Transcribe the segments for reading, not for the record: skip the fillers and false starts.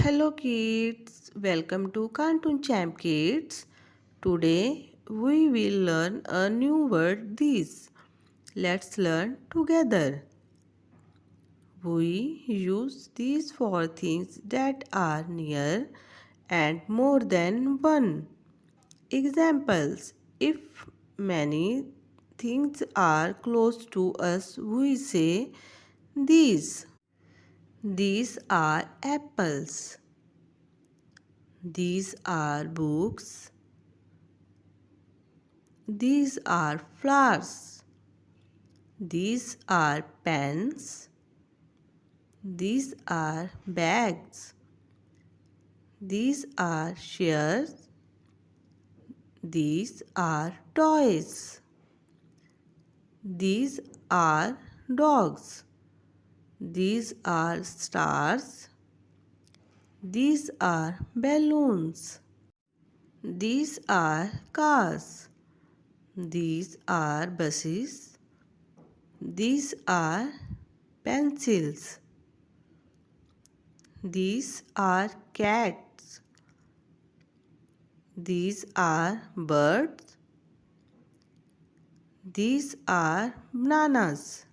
Hello kids, welcome to Cartoon Champ Kids. Today we will learn a new word this. Let's learn together. We use these for things that are near and more than one. Examples: if many things are close to us, we say these. These are apples. These are books. These are flowers. These are pens. These are bags. These are chairs. These are toys. These are dogs. These are stars. These are balloons. These are cars. These are buses. These are pencils. These are cats. These are birds. These are bananas.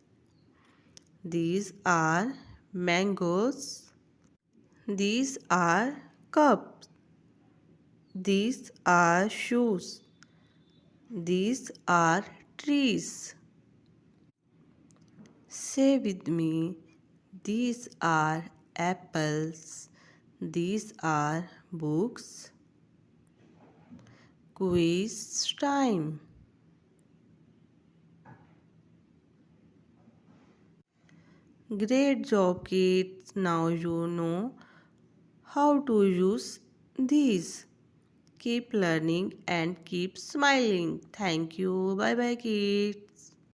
These are mangoes. These are cups. These are shoes. These are trees. Say with me, these are apples. These are books. Quiz time. Great job, kids. Now you know how to use these. Keep learning and keep smiling. Thank you. Bye bye, kids.